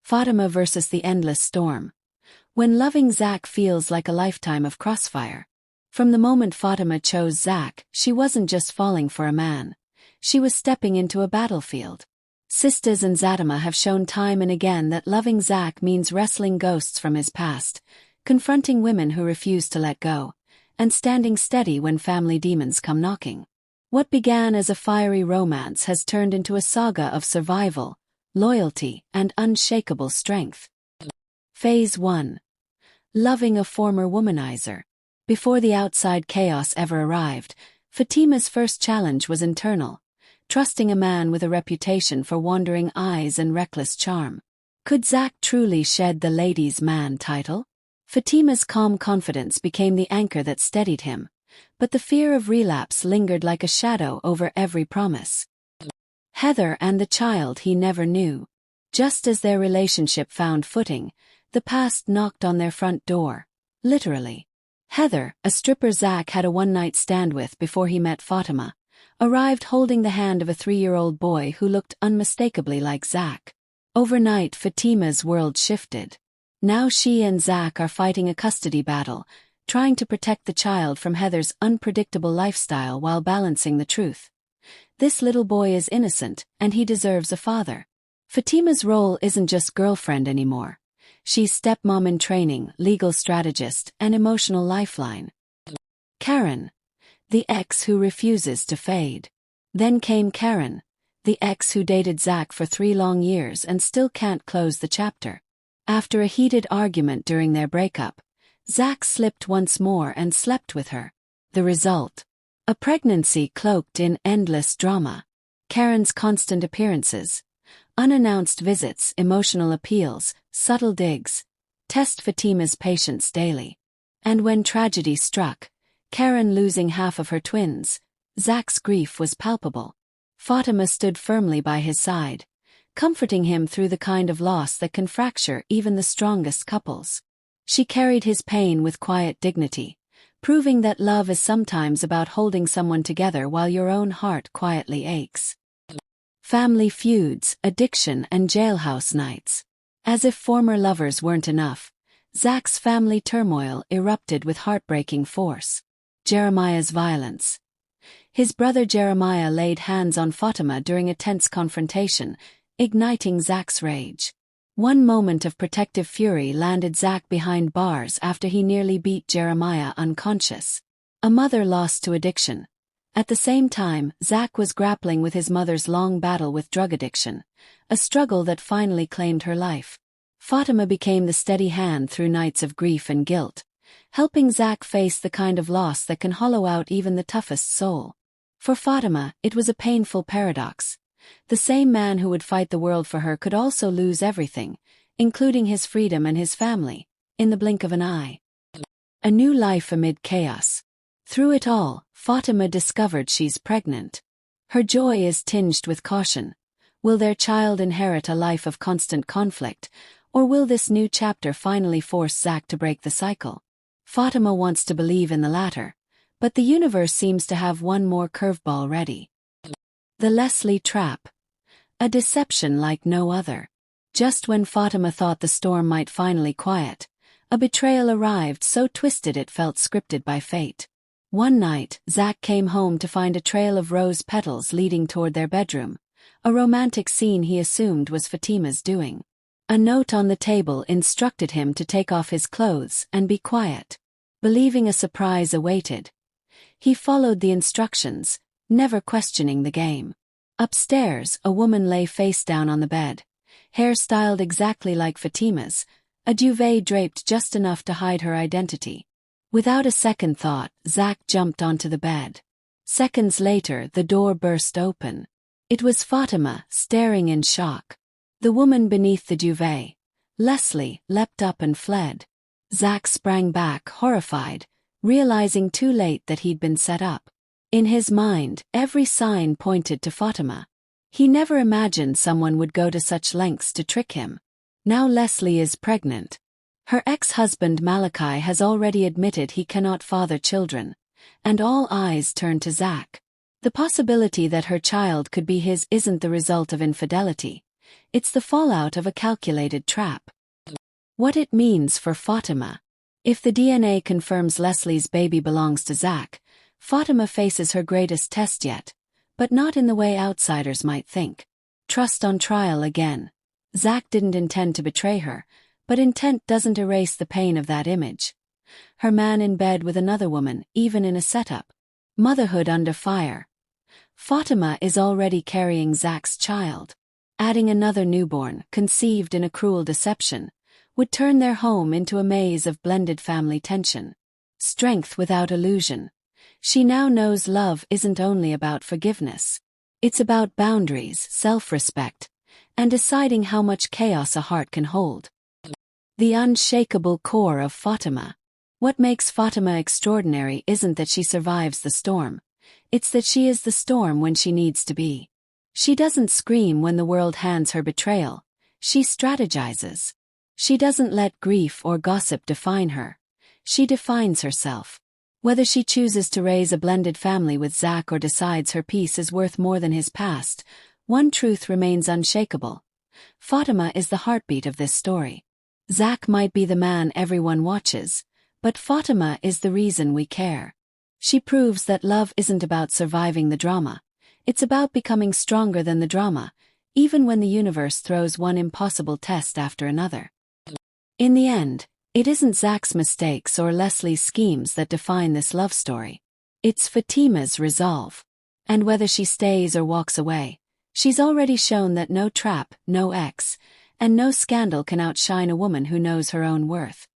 Fatima versus the endless storm. When loving Zach feels like a lifetime of crossfire. From the moment Fatima chose Zach, she wasn't just falling for a man. She was stepping into a battlefield. Sistas and Fatima have shown time and again that loving Zach means wrestling ghosts from his past, confronting women who refuse to let go, and standing steady when family demons come knocking. What began as a fiery romance has turned into a saga of survival, loyalty, and unshakable strength. Phase 1. Loving a former womanizer. Before the outside chaos ever arrived, Fatima's first challenge was internal, trusting a man with a reputation for wandering eyes and reckless charm. Could Zach truly shed the ladies' man title? Fatima's calm confidence became the anchor that steadied him, but the fear of relapse lingered like a shadow over every promise. Heather and the child he never knew. Just as their relationship found footing, the past knocked on their front door. Literally. Heather, a stripper Zach had a one-night stand with before he met Fatima, arrived holding the hand of a 3-year-old boy who looked unmistakably like Zach. Overnight, Fatima's world shifted. Now she and Zach are fighting a custody battle, trying to protect the child from Heather's unpredictable lifestyle while balancing the truth. This little boy is innocent, and he deserves a father. Fatima's role isn't just girlfriend anymore. She's stepmom in training, legal strategist, and emotional lifeline. Karen. The ex who refuses to fade. Then came Karen, the ex who dated Zach for 3 long years and still can't close the chapter. After a heated argument during their breakup, Zach slipped once more and slept with her. The result? A pregnancy cloaked in endless drama. Karen's constant appearances, unannounced visits, emotional appeals, subtle digs, test Fatima's patience daily. And when tragedy struck, Karen losing half of her twins, Zach's grief was palpable. Fatima stood firmly by his side, comforting him through the kind of loss that can fracture even the strongest couples. She carried his pain with quiet dignity, proving that love is sometimes about holding someone together while your own heart quietly aches. Family feuds, addiction, and jailhouse nights. As if former lovers weren't enough, Zach's family turmoil erupted with heartbreaking force. Jeremiah's violence. His brother Jeremiah laid hands on Fatima during a tense confrontation, igniting Zach's rage. One moment of protective fury landed Zach behind bars after he nearly beat Jeremiah unconscious. A mother lost to addiction. At the same time, Zach was grappling with his mother's long battle with drug addiction, a struggle that finally claimed her life. Fatima became the steady hand through nights of grief and guilt, helping Zach face the kind of loss that can hollow out even the toughest soul. For Fatima, it was a painful paradox. The same man who would fight the world for her could also lose everything, including his freedom and his family, in the blink of an eye. A new life amid chaos. Through it all, Fatima discovered she's pregnant. Her joy is tinged with caution. Will their child inherit a life of constant conflict, or will this new chapter finally force Zach to break the cycle? Fatima wants to believe in the latter, but the universe seems to have one more curveball ready. The Leslie trap. A deception like no other. Just when Fatima thought the storm might finally quiet, a betrayal arrived so twisted it felt scripted by fate. One night, Zach came home to find a trail of rose petals leading toward their bedroom, a romantic scene he assumed was Fatima's doing. A note on the table instructed him to take off his clothes and be quiet. Believing a surprise awaited, he followed the instructions, never questioning the game. Upstairs, a woman lay face down on the bed, hair styled exactly like Fatima's, a duvet draped just enough to hide her identity. Without a second thought, Zach jumped onto the bed. Seconds later, the door burst open. It was Fatima, staring in shock. The woman beneath the duvet, Leslie, leapt up and fled. Zach sprang back, horrified, realizing too late that he'd been set up. In his mind, every sign pointed to Fatima. He never imagined someone would go to such lengths to trick him. Now Leslie is pregnant. Her ex-husband Malachi has already admitted he cannot father children, and all eyes turn to Zach. The possibility that her child could be his isn't the result of infidelity. It's the fallout of a calculated trap. What it means for Fatima. If the DNA confirms Leslie's baby belongs to Zach, Fatima faces her greatest test yet, but not in the way outsiders might think. Trust on trial again. Zach didn't intend to betray her, but intent doesn't erase the pain of that image. Her man in bed with another woman, even in a setup. Motherhood under fire. Fatima is already carrying Zach's child. Adding another newborn, conceived in a cruel deception, would turn their home into a maze of blended family tension. Strength without illusion. She now knows love isn't only about forgiveness. It's about boundaries, self-respect, and deciding how much chaos a heart can hold. The unshakable core of Fatima. What makes Fatima extraordinary isn't that she survives the storm. It's that she is the storm when she needs to be. She doesn't scream when the world hands her betrayal. She strategizes. She doesn't let grief or gossip define her. She defines herself. Whether she chooses to raise a blended family with Zach or decides her peace is worth more than his past, one truth remains unshakable. Fatima is the heartbeat of this story. Zach might be the man everyone watches, but Fatima is the reason we care. She proves that love isn't about surviving the drama. It's about becoming stronger than the drama, even when the universe throws one impossible test after another. In the end, it isn't Zach's mistakes or Leslie's schemes that define this love story. It's Fatima's resolve. And whether she stays or walks away, she's already shown that no trap, no ex, and no scandal can outshine a woman who knows her own worth.